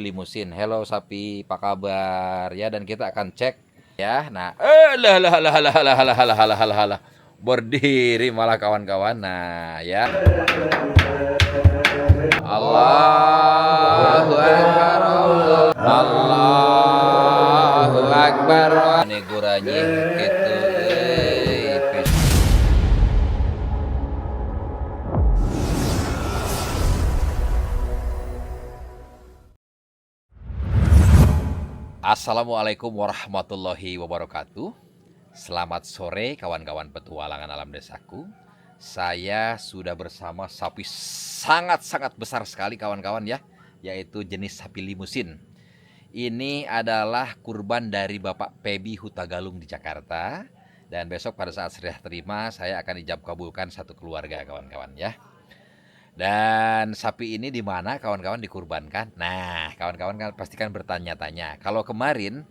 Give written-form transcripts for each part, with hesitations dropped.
Limusin. Hello sapi, apa kabar? Ya, dan kita akan cek ya. Nah, lah. Berdiri malah kawan-kawan. Nah, ya. Allahu Akbar. Allahu Akbar. Ini guranya gitu. Assalamualaikum warahmatullahi wabarakatuh. Selamat sore kawan-kawan petualangan alam desaku. Saya sudah bersama sapi sangat-sangat besar sekali kawan-kawan ya, yaitu jenis sapi limusin. Ini adalah kurban dari Bapak Pebi Hutagalung di Jakarta. Dan besok pada saat serah terima saya akan ijab kabulkan satu keluarga kawan-kawan ya. Dan sapi ini di mana kawan-kawan dikurbankan? Nah, kawan-kawan kan pastikan bertanya-tanya. Kalau kemarin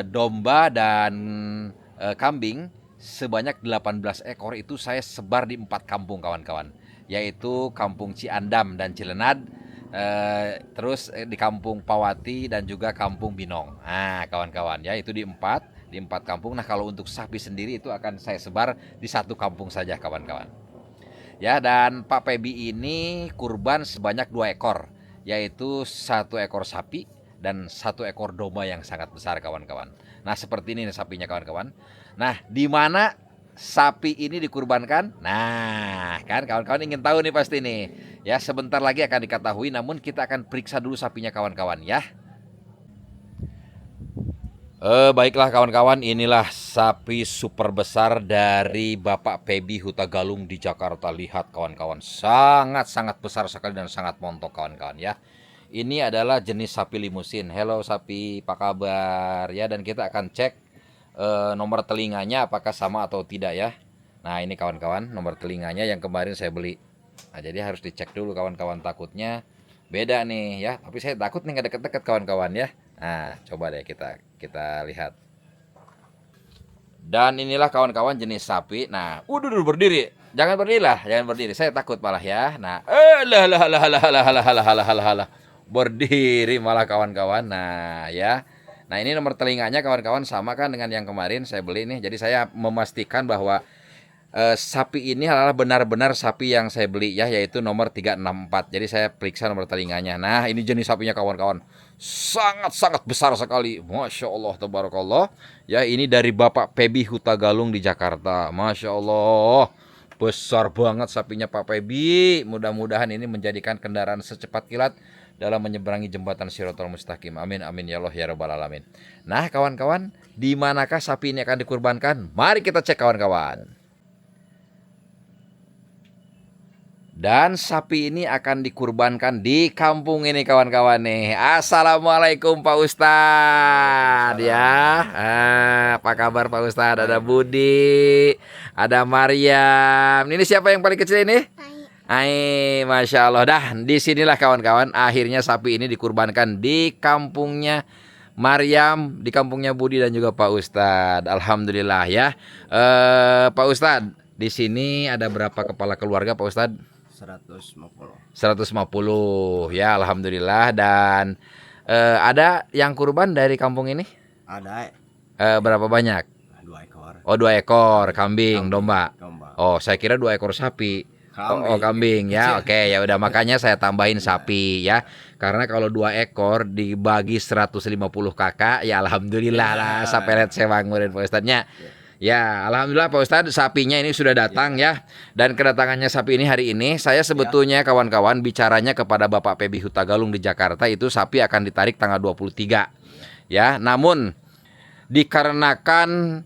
domba dan kambing sebanyak 18 ekor itu saya sebar di 4 kampung kawan-kawan, yaitu Kampung Ciandam dan Cilenad, terus di Kampung Pawati dan juga Kampung Binong. Nah, kawan-kawan ya, itu di empat kampung. Nah, kalau untuk sapi sendiri itu akan saya sebar di satu kampung saja kawan-kawan. Ya, dan Pak Pebi ini kurban sebanyak 2 ekor, yaitu 1 ekor sapi dan 1 ekor domba yang sangat besar kawan-kawan. Nah, seperti ini nih sapinya kawan-kawan. Nah, di mana sapi ini dikurbankan? Nah, kan kawan-kawan ingin tahu nih pasti nih. Ya, sebentar lagi akan diketahui, namun kita akan periksa dulu sapinya kawan-kawan ya. Baiklah kawan-kawan, inilah sapi super besar dari Bapak Pebi Hutagalung di Jakarta. Lihat kawan-kawan, sangat-sangat besar sekali dan sangat montok kawan-kawan ya. Ini adalah jenis sapi limusin. Hello sapi, apa kabar? Ya, dan kita akan cek nomor telinganya apakah sama atau tidak ya. Nah, ini kawan-kawan nomor telinganya yang kemarin saya beli. Nah, jadi harus dicek dulu kawan-kawan, takutnya beda nih ya. Tapi saya takut nih nggak deket-deket kawan-kawan ya. Nah, coba deh kita lihat. Dan inilah kawan-kawan jenis sapi. Nah, dulu berdiri. Jangan berdiri lah, jangan berdiri. Saya takut malah ya. Nah, lah. Berdiri malah kawan-kawan. Nah, ya. Nah, ini nomor telinganya kawan-kawan sama kan dengan yang kemarin saya beli nih. Jadi saya memastikan bahwa sapi ini adalah benar-benar sapi yang saya beli ya, yaitu nomor 364. Jadi saya periksa nomor telinganya. Nah, ini jenis sapinya kawan-kawan. Sangat-sangat besar sekali. Masya Allah, tabarakallah. Ya, ini dari Bapak Pebi Hutagalung di Jakarta. Masya Allah. Besar banget sapinya Pak Pebi. Mudah-mudahan ini menjadikan kendaraan secepat kilat dalam menyeberangi jembatan Shiratal Mustaqim. Amin amin ya Allah ya rabbal alamin. Nah, kawan-kawan, di manakah sapi ini akan dikurbankan? Mari kita cek kawan-kawan. Dan sapi ini akan dikurbankan di kampung ini kawan-kawan nih. Assalamualaikum Pak Ustadz ya. Apa kabar Pak Ustadz? Ada Budi, ada Maryam. Ini siapa yang paling kecil ini? Hai, Masya Allah. Dah, disinilah kawan-kawan. Akhirnya sapi ini dikurbankan di kampungnya Maryam, di kampungnya Budi dan juga Pak Ustadz. Alhamdulillah ya. Pak Ustadz, di sini ada berapa kepala keluarga Pak Ustadz? 150 ya, alhamdulillah. Dan ada yang kurban dari kampung ini? Ada. Berapa banyak? 2 ekor. Oh, 2 ekor kambing, domba. Oh, saya kira 2 ekor sapi. Kambing ya. Oke, ya udah, makanya saya tambahin sapi ya. Karena kalau 2 ekor dibagi 150 kakak, ya alhamdulillah lah, sapelet saya bangunin Pak Ustadznya. Ya, alhamdulillah Pak Ustadz, sapinya ini sudah datang ya. Dan kedatangannya sapi ini hari ini, saya sebetulnya kawan-kawan bicaranya kepada Bapak Pebi Hutagalung di Jakarta, itu sapi akan ditarik tanggal 23. Ya, namun dikarenakan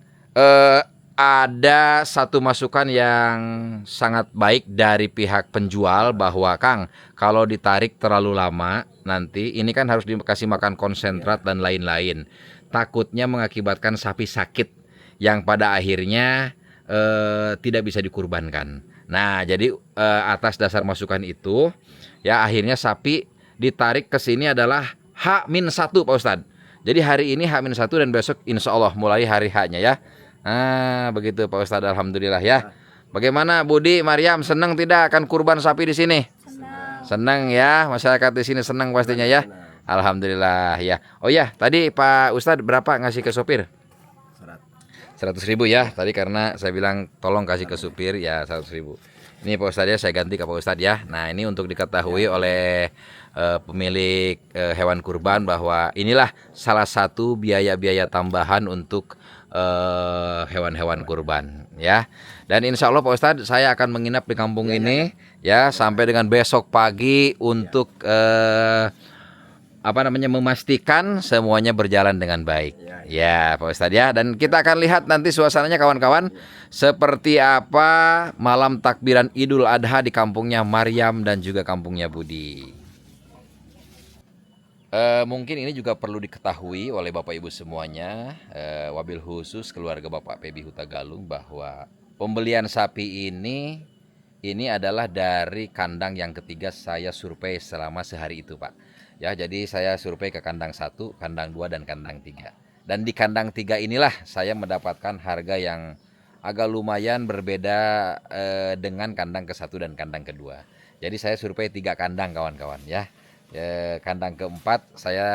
ada satu masukan yang sangat baik dari pihak penjual bahwa Kang, kalau ditarik terlalu lama nanti ini kan harus dikasih makan konsentrat dan lain-lain. Takutnya mengakibatkan sapi sakit yang pada akhirnya tidak bisa dikurbankan. Nah, jadi atas dasar masukan itu ya, akhirnya sapi ditarik ke sini adalah H-1 Pak Ustadz. Jadi hari ini H-1 dan besok insya Allah mulai hari H-nya ya. Nah, begitu Pak Ustadz, alhamdulillah ya. Bagaimana Budi, Maryam, senang tidak akan kurban sapi di sini? Senang ya, masyarakat di sini senang pastinya ya. Alhamdulillah ya. Oh ya, tadi Pak Ustadz berapa ngasih ke sopir? 100.000 ya. Tadi karena saya bilang tolong kasih ke supir ya 100.000. Ini Pak Ustadz ya, saya ganti ke Pak Ustadz ya. Nah ini untuk diketahui oleh pemilik hewan kurban bahwa inilah salah satu biaya-biaya tambahan untuk hewan-hewan kurban ya. Dan insya Allah Pak Ustadz saya akan menginap di kampung ini ya sampai dengan besok pagi untuk memastikan semuanya berjalan dengan baik. Ya, Pak Ustadz ya. Dan kita akan lihat nanti suasananya kawan-kawan seperti apa malam takbiran Idul Adha di kampungnya Maryam dan juga kampungnya Budi. Mungkin ini juga perlu diketahui oleh Bapak Ibu semuanya, wabil khusus keluarga Bapak Pebi Huta Galung, bahwa pembelian sapi ini adalah dari kandang yang ketiga saya survei selama sehari itu Pak. Ya, jadi saya survei ke kandang 1, kandang 2, dan kandang 3. Dan di kandang 3 inilah saya mendapatkan harga yang agak lumayan berbeda dengan kandang ke-1 dan kandang kedua. Jadi saya survei 3 kandang kawan-kawan ya. Kandang keempat saya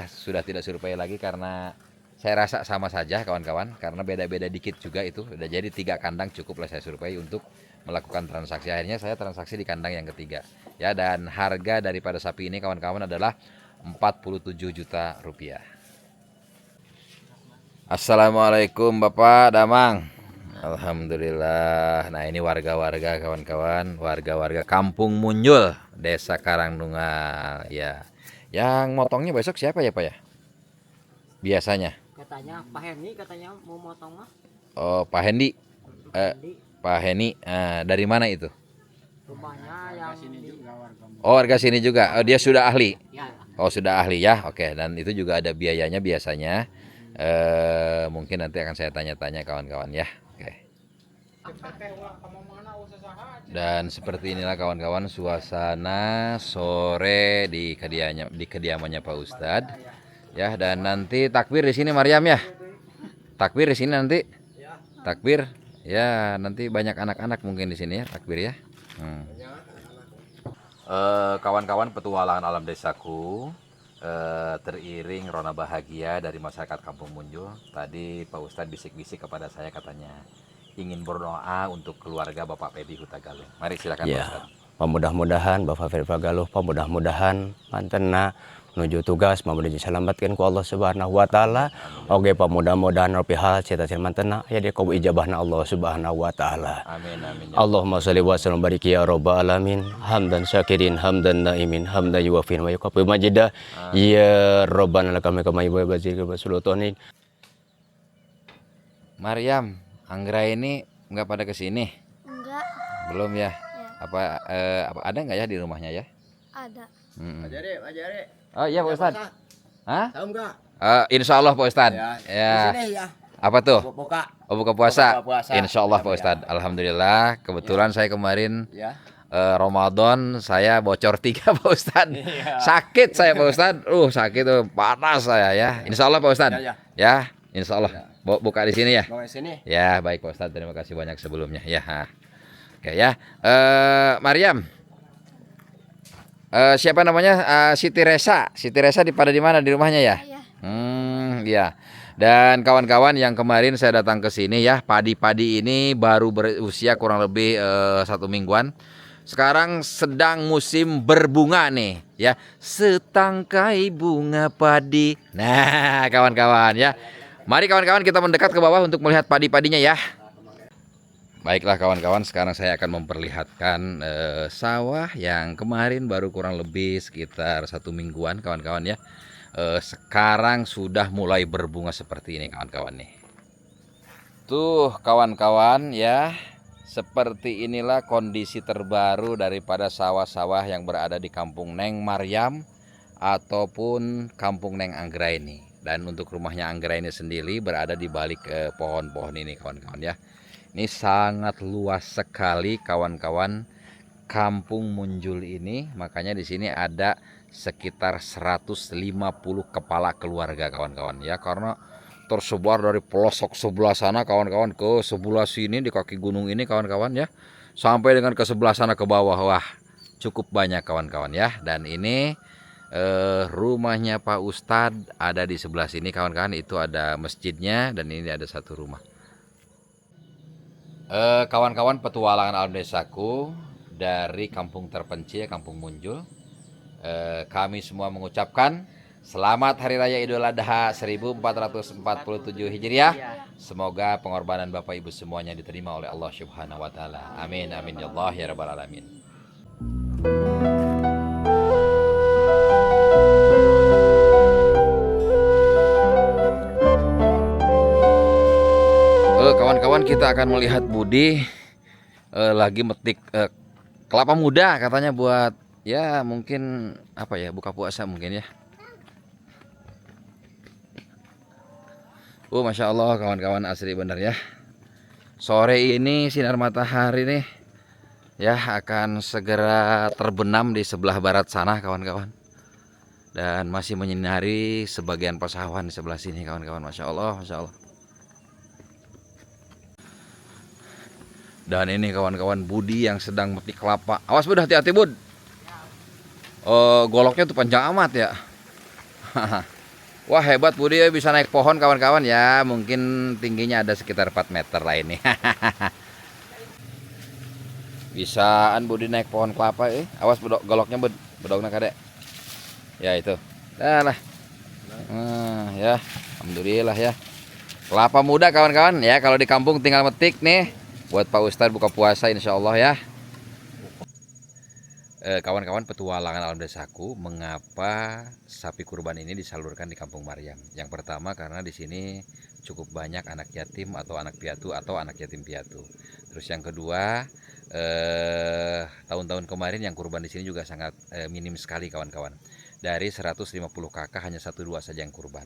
sudah tidak survei lagi karena saya rasa sama saja kawan-kawan, karena beda-beda dikit juga itu. Udah jadi 3 kandang cukuplah saya survei untuk melakukan transaksi. Akhirnya saya transaksi di kandang yang ketiga. Ya, dan harga daripada sapi ini kawan-kawan adalah 47 juta rupiah. Assalamualaikum Bapak Damang. Alhamdulillah. Nah ini warga-warga kawan-kawan, warga-warga Kampung Munjul, Desa Karangdungal ya. Yang motongnya besok siapa ya Pak ya? Biasanya. Katanya Pak Hendy katanya mau motong mah. Oh Pak Hendy. Pak Hendy. Dari mana itu? Rumahnya yang di... Oh warga sini juga. Oh, dia sudah ahli. Ya. Oh sudah ahli ya. Oke. Dan itu juga ada biayanya biasanya. Mungkin nanti akan saya tanya-tanya kawan-kawan ya. Oke. Dan seperti inilah kawan-kawan suasana sore di kediamannya Pak Ustadz. Ya, dan nanti takbir di sini Maryam ya. Takbir di sini nanti. Takbir. Ya, nanti banyak anak-anak mungkin di sini ya, takbir ya. Kawan-kawan petualangan alam desaku, teriring rona bahagia dari masyarakat Kampung Munjul. Tadi Pak Ustadz bisik-bisik kepada saya, katanya ingin berdoa untuk keluarga Bapak Pebi Huta Galung. Mari silakan Pak Ustadz. Mudah-mudahan Bapak Pebi Huta Galung, mudah-mudahan mantena menuju tugas menuju diselamatkan ku Allah Subhanahu wa taala. Oke Pak, mudah-mudahan pihak cita-cita mantena ya dia kau ijabahna Allah Subhanahu wa taala. Amin amin. Allahumma shalli wa sallim barik ya rabbal alamin. Hamdan syakirin hamdan naimin hamdan yuwafin wa yukafi majidah. Ya rabbana lakal kama bazir basulutonin. Maryam, Anggra ini nggak pada kesini? Enggak. Belum ya? Ya. Apa ada nggak ya di rumahnya ya? Ada. Ajari. Oh iya Pak Ustadz. Hah? Tahu enggak? Insya Allah Pak Ustadz. Ya. Ya. Di sini ya. Apa tuh? Buka. Oh buka puasa. Buka puasa. Insya Allah Pak Ya. Ustadz. Alhamdulillah. Kebetulan saya kemarin Ya. Ramadan saya bocor 3 Pak Ustadz. Iya. Sakit saya Pak Ustadz. Sakit tuh, panas saya ya. Insya Allah Pak Ustadz. Ya, Ya, Insya Allah. Buka di sini ya. Bawa sini. Ya baik Pak Ustadz. Terima kasih banyak sebelumnya. Ya. Oke ya. Maryam. Siapa namanya? Siti Resa. Siti Resa pada di mana, di rumahnya ya? Ayah. Ya. Dan kawan-kawan yang kemarin saya datang ke sini ya, padi-padi ini baru berusia kurang lebih 1 mingguan. Sekarang sedang musim berbunga nih ya. Setangkai bunga padi. Nah, kawan-kawan ya. Mari kawan-kawan kita mendekat ke bawah untuk melihat padi-padinya ya. Baiklah kawan-kawan, sekarang saya akan memperlihatkan sawah yang kemarin baru kurang lebih sekitar 1 mingguan kawan-kawan ya. Sekarang sudah mulai berbunga seperti ini kawan-kawan nih. Tuh kawan-kawan ya, seperti inilah kondisi terbaru daripada sawah-sawah yang berada di Kampung Neng Maryam ataupun Kampung Neng Anggra ini. Dan untuk rumahnya Anggra ini sendiri berada di balik pohon-pohon ini kawan-kawan ya. Ini sangat luas sekali kawan-kawan Kampung Munjul ini, makanya di sini ada sekitar 150 kepala keluarga kawan-kawan ya, karena tersebar dari pelosok sebelah sana kawan-kawan ke sebelah sini di kaki gunung ini kawan-kawan ya, sampai dengan ke sebelah sana ke bawah. Wah, cukup banyak kawan-kawan ya. Dan ini Rumahnya Pak Ustadz ada di sebelah sini kawan-kawan, itu ada masjidnya dan ini ada satu rumah. Kawan-kawan petualangan alam desaku dari kampung terpencil, Kampung Munjul, kami semua mengucapkan selamat Hari Raya Idul Adha 1447 Hijriah. Semoga pengorbanan Bapak Ibu semuanya diterima oleh Allah Subhanahu wa taala. Amin amin ya Allah ya rabbal alamin. Kawan-kawan, kita akan melihat Budi lagi metik kelapa muda katanya buat ya mungkin apa ya, buka puasa mungkin ya. Masya Allah kawan-kawan, asli bener ya. Sore ini sinar matahari nih ya akan segera terbenam di sebelah barat sana kawan-kawan. Dan masih menyinari sebagian pesawahan di sebelah sini kawan-kawan. Masya Allah, Masya Allah. Dan ini kawan-kawan Budi yang sedang metik kelapa. Awas Bud, hati-hati Bud. Goloknya tuh panjang amat ya. Wah hebat Budi ya, bisa naik pohon kawan-kawan ya. Mungkin tingginya ada sekitar 4 meter lah ini. Bisaan Budi naik pohon kelapa. Awas goloknya Bud, bedogna kadek. Ya itu. Dah lah. Ya, alhamdulillah ya. Kelapa muda kawan-kawan ya, kalau di kampung tinggal metik nih. Buat Pak Ustadz buka puasa insya Allah ya. Kawan-kawan petualangan alam desaku, mengapa sapi kurban ini disalurkan di Kampung Maryam? Yang pertama karena di sini cukup banyak anak yatim atau anak piatu atau anak yatim piatu. Terus yang kedua, tahun-tahun kemarin yang kurban di sini juga sangat minim sekali kawan-kawan. Dari 150 kakak hanya 1-2 saja yang kurban.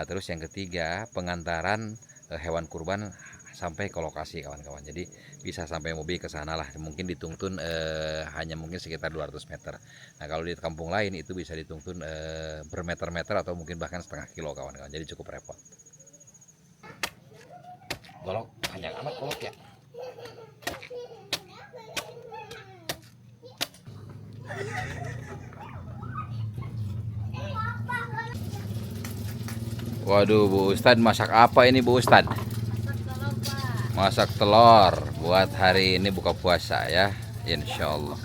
Terus yang ketiga, pengantaran hewan kurban sampai ke lokasi kawan-kawan. Jadi bisa sampai mobil ke sana lah. Mungkin dituntun hanya mungkin sekitar 200 meter. Nah kalau di kampung lain itu bisa dituntun bermeter-meter atau mungkin bahkan setengah kilo kawan-kawan. Jadi cukup repot. Golok panjang amat golok ya. Waduh Bu Ustadz, masak apa ini Bu Ustadz? Masak telur buat hari ini buka puasa ya, insya Allah.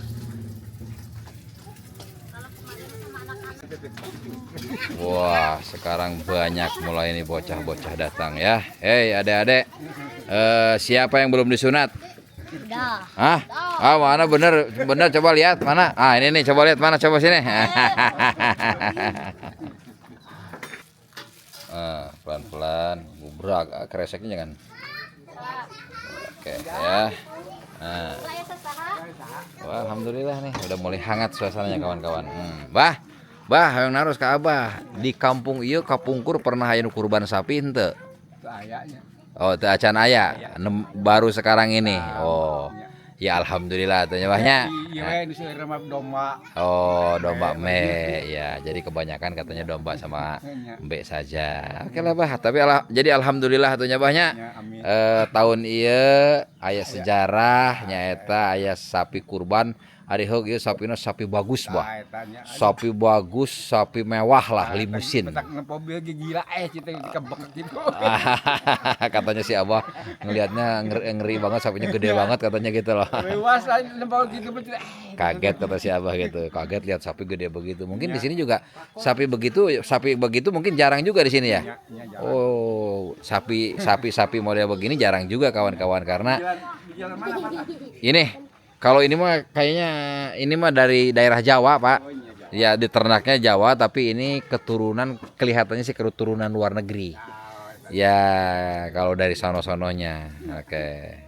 Wah sekarang banyak mulai ini bocah-bocah datang ya. Hei adik-adik, siapa yang belum disunat? Udah. Hah? Mana bener coba lihat mana? Ini nih coba lihat mana, coba sini. Pelan-pelan, gubrak, kreseknya jangan. Oke ya. Nah. Wah, alhamdulillah nih udah mulai hangat suasananya kawan-kawan. Bah, yang narus ke Abah di kampung ieu kapungkur pernah aya kurban sapi henteu? Oh, teu acan aya. Baru sekarang ini. Oh. Ya alhamdulillah atuh bahnya. Iya, di rumah domba. Oh, domba me. Ya, jadi kebanyakan katanya domba sama mbek saja. Oke lah Bah, tapi jadi alhamdulillah atunya bahnya. Tahun ieu aya sejarah nyaeta aya sapi kurban. Ari heug ieu sapina sapi bagus Bah. Sapi bagus, sapi mewah lah, limusin. Mobil gila cita dikebek gitu. Katanya si Abah ngelihatnya ngeri banget, sapinya gede banget katanya gitu loh. Luas lah nempel gitu. Kaget kata si Abah gitu. Kaget lihat sapi gede begitu. Mungkin di sini juga sapi begitu mungkin jarang juga di sini ya. Oh, sapi model begini jarang juga kawan-kawan karena ini kalau ini mah kayaknya ini mah dari daerah Jawa, Pak. Ya diternaknya Jawa tapi ini keturunan, kelihatannya sih keturunan luar negeri. Ya kalau dari sono-sononya. Oke.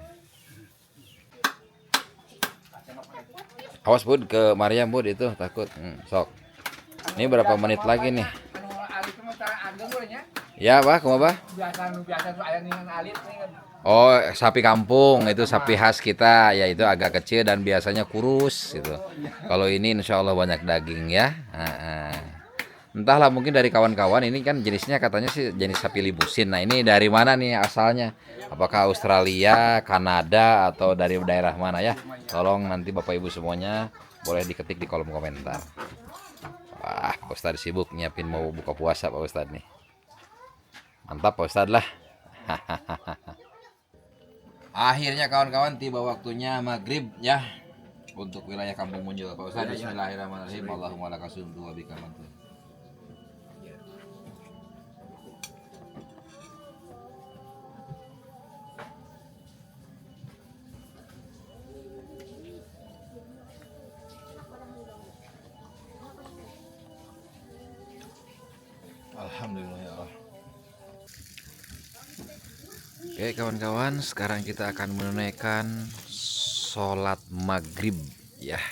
Awas Bud ke Maryam Bud itu takut. Sok. Ini berapa menit lagi nih? Ya, Pak, kumaha, Pak? Biasa tuh aya ningan alit. Oh, sapi kampung itu sapi khas kita, yaitu agak kecil dan biasanya kurus gitu. Kalau ini insya Allah banyak daging ya. Entahlah mungkin dari kawan-kawan ini kan jenisnya katanya sih jenis sapi limusin. Nah ini dari mana nih asalnya? Apakah Australia, Kanada atau dari daerah mana ya? Tolong nanti Bapak Ibu semuanya boleh diketik di kolom komentar. Wah, Pak Ustadz sibuk nyiapin mau buka puasa Pak Ustadz nih. Mantap Pak Ustadz lah. Akhirnya kawan-kawan tiba waktunya maghrib ya untuk wilayah Kampung Munjul. Pak Ustadz, bismillahirrahmanirrahim. Allahumma lakasumtu wa bika mantu. Alhamdulillah ya Allah. Oke kawan-kawan, sekarang kita akan menunaikan sholat maghrib ya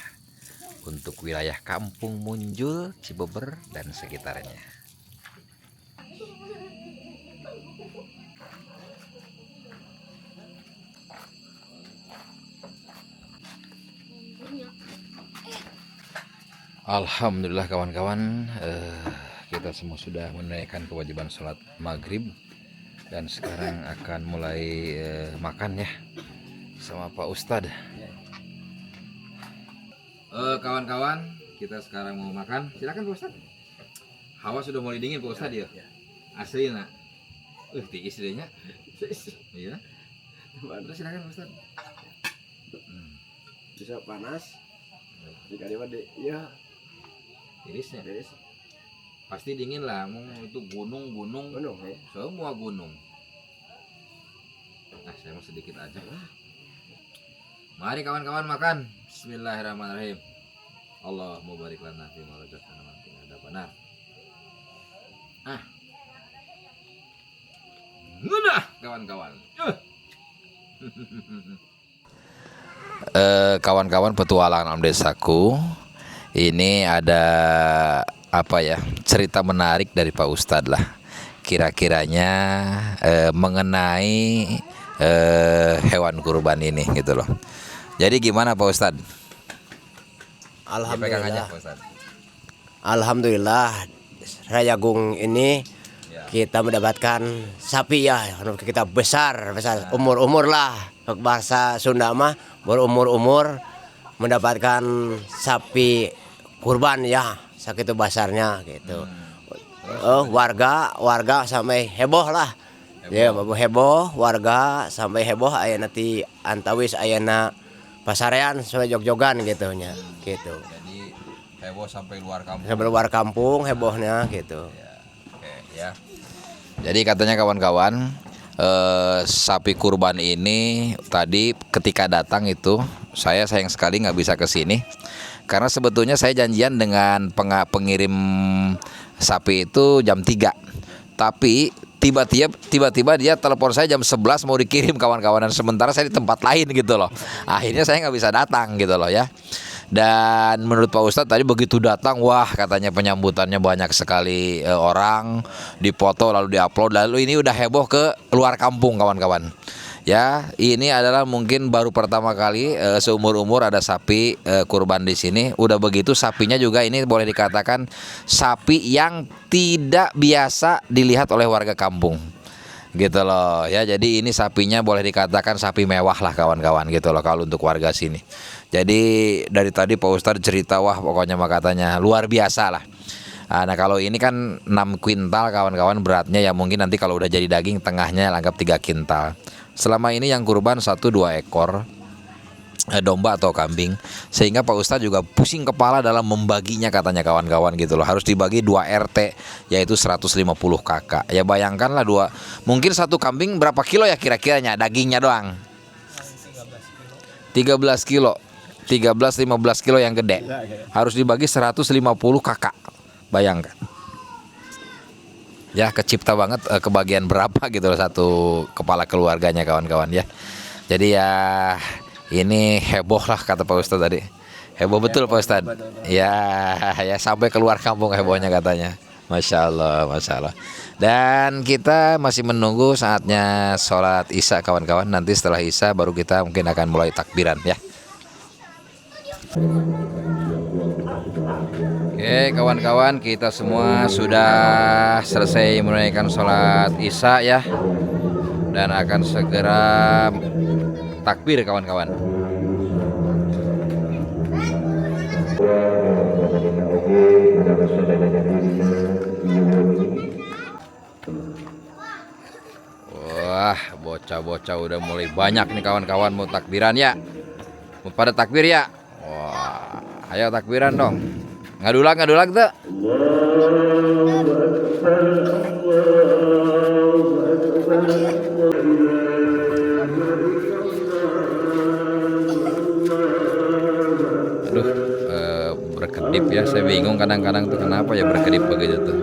untuk wilayah Kampung Munjul, Cibeber dan sekitarnya. Alhamdulillah kawan-kawan, kita semua sudah menunaikan kewajiban sholat maghrib dan sekarang akan mulai makan ya sama Pak Ustadz. Kawan-kawan, kita sekarang mau makan. Silakan Pak Ustadz. Hawa sudah mulai dingin Pak Ustadz ya. Asli nak. Tiis dehnya. Iya. Terus silakan Pak Ustadz. Bisa panas. Jika dia ya Tirisnya. Pasti dingin lah, itu gunung-gunung, ya. semua gunung. Nah, saya mau sedikit aja lah. Mari kawan-kawan makan. Bismillahirrahmanirrahim. Allah mubarik lana fi ma razaqtana wa qina adzabannar. Ngudah kawan-kawan. Kawan-kawan petualangan alam desaku. Ini ada apa ya, cerita menarik dari Pak Ustadz lah kira-kiranya mengenai hewan kurban ini gitu loh. Jadi gimana Pak Ustadz? Alhamdulillah. Ya, pegang aja, Pak Ustadz. Alhamdulillah Rayagung ini Ya. kita mendapatkan sapi ya, kita besar umur lah bahasa Sunda mah berumur mendapatkan sapi kurban ya, sakitu basarnya gitu. Warga sampai heboh lah. Ya, heboh warga sampai heboh aya nanti antawis ayana pasarean sampai jog-jogan gitu nya gitu. Jadi heboh sampai luar kampung. Sampai luar kampung hebohnya gitu. Ya, oke ya. Jadi katanya kawan-kawan, sapi kurban ini tadi ketika datang itu saya sayang sekali nggak bisa ke sini karena sebetulnya saya janjian dengan pengirim sapi itu jam 3. Tapi tiba-tiba dia telepon saya jam 11 mau dikirim kawan-kawan, dan sementara saya di tempat lain gitu loh. Akhirnya saya nggak bisa datang gitu loh ya. Dan menurut Pak Ustadz tadi begitu datang, wah katanya penyambutannya banyak sekali orang, dipoto lalu diupload, lalu ini udah heboh ke luar kampung kawan-kawan. Ya, ini adalah mungkin baru pertama kali seumur-umur ada sapi kurban di sini. Udah begitu sapinya juga ini boleh dikatakan sapi yang tidak biasa dilihat oleh warga kampung. Gitu loh ya. Jadi ini sapinya boleh dikatakan sapi mewah lah kawan-kawan gitu loh kalau untuk warga sini. Jadi dari tadi Pak Ustadz cerita, wah pokoknya mah katanya luar biasa lah. Nah kalau ini kan 6 kuintal kawan-kawan beratnya, ya mungkin nanti kalau udah jadi daging tengahnya anggap 3 kuintal. Selama ini yang kurban 1-2 ekor domba atau kambing, sehingga Pak Ustadz juga pusing kepala dalam membaginya katanya kawan-kawan gitu loh. Harus dibagi 2 RT, yaitu 150 kakak. Ya bayangkanlah mungkin satu kambing berapa kilo ya kira-kiranya dagingnya doang? 13 kilo. 13-15 kilo yang gede. Harus dibagi 150 kakak. Bayangkan. Ya kecipta banget kebagian berapa gitu loh satu kepala keluarganya kawan-kawan ya. Jadi ya ini heboh lah kata Pak Ustadz tadi. Heboh betul Pak Ustadz. Ya sampai keluar kampung hebohnya katanya. Masya Allah, Masya Allah. Dan kita masih menunggu saatnya sholat Isya kawan-kawan. Nanti setelah Isya baru kita mungkin akan mulai takbiran ya. Oke kawan-kawan, kita semua sudah selesai menunaikan sholat Isya ya, dan akan segera takbir kawan-kawan. Wah, bocah-bocah udah mulai banyak nih kawan-kawan mau takbiran ya. Mau pada takbir ya. Wah, ayo takbiran dong. Ngadulak tuh. Aduh, berkedip ya. Saya bingung kadang-kadang tuh kenapa ya berkedip begitu tuh.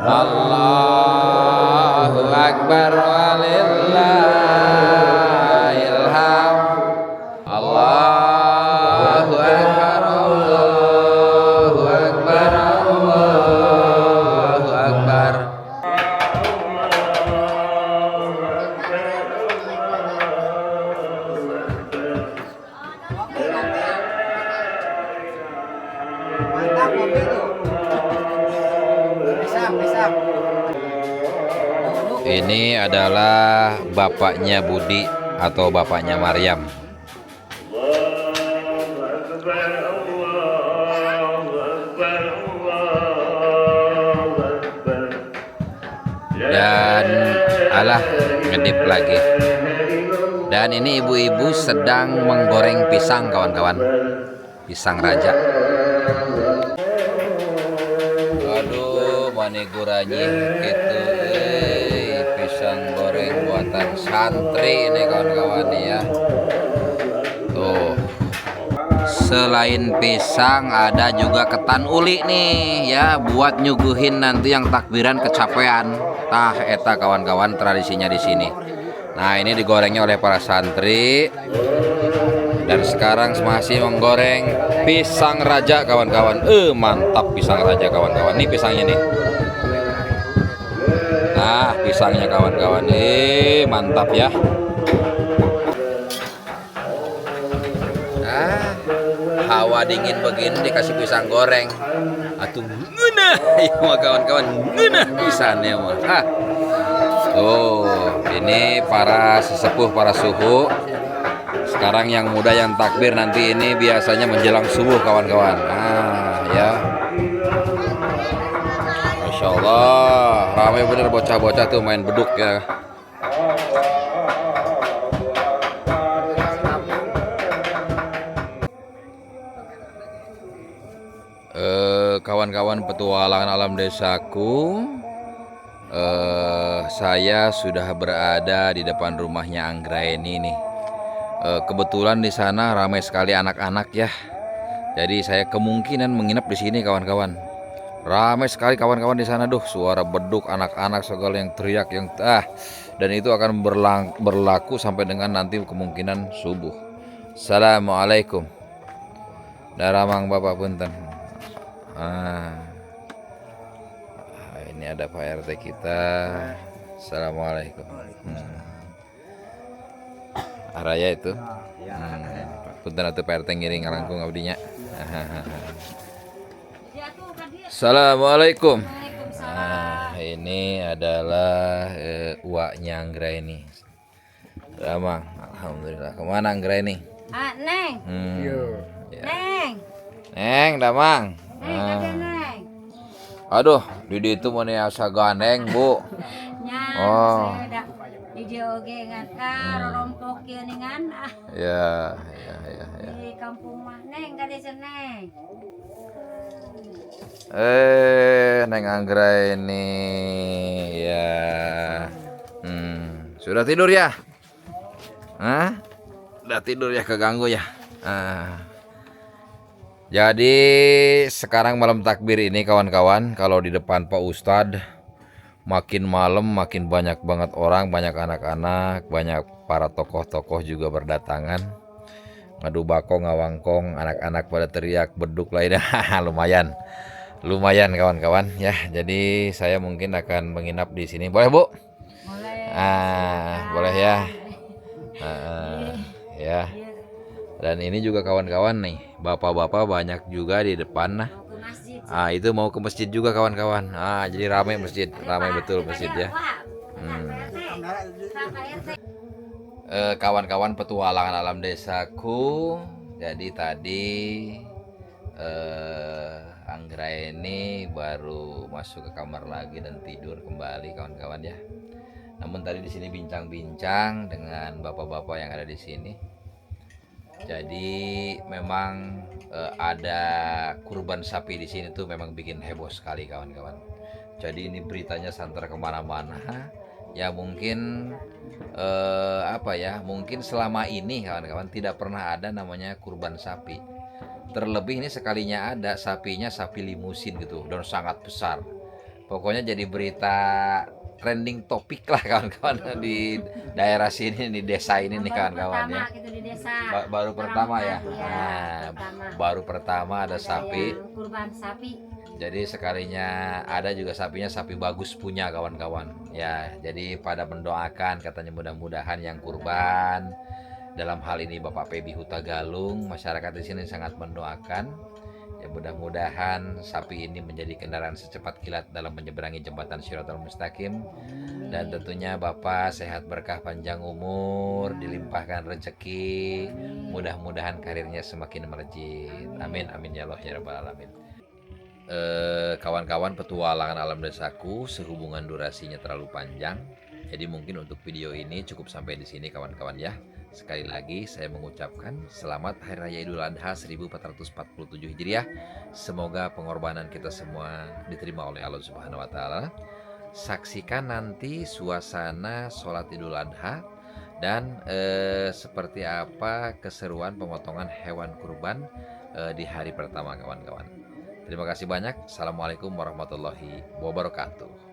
Allahu Akbar walillahil hamd. Allahu Akbar, Allahu Akbar, Allahu Akbar. Ini adalah bapaknya Budi atau bapaknya Maryam. Dan alah ngedip lagi. Dan ini ibu-ibu sedang menggoreng pisang kawan-kawan. Pisang raja. Aduh, mani guranya gitu. Pisang goreng buatan santri ini kawan-kawan ya. Tuh. Selain pisang ada juga ketan uli nih ya, buat nyuguhin nanti yang takbiran kecapean. Tah eta kawan-kawan tradisinya di sini. Nah, ini digorengnya oleh para santri. Dan sekarang masih menggoreng pisang raja kawan-kawan. Mantap pisang raja kawan-kawan. Nih pisangnya nih. Nah, pisangnya kawan-kawan. Mantap ya. Hawa dingin begini dikasih pisang goreng. Atuh ngeunah ya mah kawan-kawan, ngeunah pisannya mah. Oh, ini para sesepuh, para suhu. Sekarang yang muda yang takbir nanti ini biasanya menjelang subuh kawan-kawan. Ya. Masya Allah, ramai bener bocah-bocah tuh main beduk ya. Kawan-kawan petualangan alam desaku, saya sudah berada di depan rumahnya Anggraeni nih. Kebetulan di sana ramai sekali anak-anak ya. Jadi saya kemungkinan menginap di sini kawan-kawan. Ramai sekali kawan-kawan di sana, suara beduk anak-anak segala yang teriak yang dan itu akan berlaku sampai dengan nanti kemungkinan subuh. Assalamualaikum. Daramang Bapak punten. Ini ada Pak RT kita. Assalamualaikum. Araya itu. Punten atuh Pak RT ngiring ngarangkung abdinya. Assalamualaikum. Ini adalah uaknya Anggra ini. Ramang, alhamdulillah. Kemana Anggra ini? Ah, Neng. Ya. Neng. Neng, Damang. Neng, ada Neng. Aduh, Didi itu mau asa gandeng, Bu. Nya, Oh. saya udah di oge ngan rorompok kieu ningan Ya. di kampung mah. Neng, ka desa Neng. Neng Anggra ini ya. Sudah tidur ya? Hah? Udah tidur ya, keganggu ya. Jadi sekarang malam takbir ini kawan-kawan, kalau di depan Pak Ustadz makin malam makin banyak banget orang, banyak anak-anak, banyak para tokoh-tokoh juga berdatangan. Ngadu bako ngawangkong, anak-anak pada teriak beduk lainnya. Lumayan kawan-kawan ya. Jadi saya mungkin akan menginap di sini. Boleh, Bu? Boleh. Boleh ya. Ya. Dan ini juga kawan-kawan nih, bapak-bapak banyak juga di depan. Nah, Mau ke masjid. itu mau ke masjid juga kawan-kawan. Jadi ramai masjid, ramai betul masjid ya. Kawan-kawan petualangan alam desaku. Jadi tadi Anggra ini baru masuk ke kamar lagi dan tidur kembali kawan-kawan ya. Namun tadi di sini bincang-bincang dengan bapak-bapak yang ada di sini. Jadi memang ada kurban sapi di sini tuh memang bikin heboh sekali kawan-kawan. Jadi ini beritanya santer kemana-mana. Ya mungkin mungkin selama ini kawan-kawan tidak pernah ada namanya kurban sapi. Terlebih ini sekalinya ada, sapinya sapi limusin gitu dan sangat besar. Pokoknya jadi berita trending topik lah kawan-kawan di daerah sini, di desa ini nih kawan-kawan ya. Gitu di desa. Baru pertama ya. Pertama. Baru pertama ada sapi. yang kurban sapi. Jadi sekalinya ada juga sapinya sapi bagus punya kawan-kawan. Ya, jadi pada mendoakan katanya mudah-mudahan yang kurban. Dalam hal ini Bapak Pebi Huta Galung, masyarakat di sini sangat mendoakan. Ya mudah-mudahan sapi ini menjadi kendaraan secepat kilat dalam menyeberangi jembatan Shiratal Mustaqim. Dan tentunya Bapak sehat berkah panjang umur, dilimpahkan rezeki, mudah-mudahan karirnya semakin melejit. Amin amin ya Allah ya rabbal alamin. Kawan-kawan petualangan alam desaku, sehubungan durasinya terlalu panjang, jadi mungkin untuk video ini cukup sampai di sini kawan-kawan ya. Sekali lagi saya mengucapkan selamat Hari Raya Idul Adha 1447 Hijriah. Semoga pengorbanan kita semua diterima oleh Allah Subhanahu wa taala. Saksikan nanti suasana sholat Idul Adha dan seperti apa keseruan pemotongan hewan kurban di hari pertama kawan-kawan. Terima kasih banyak. Assalamualaikum warahmatullahi wabarakatuh.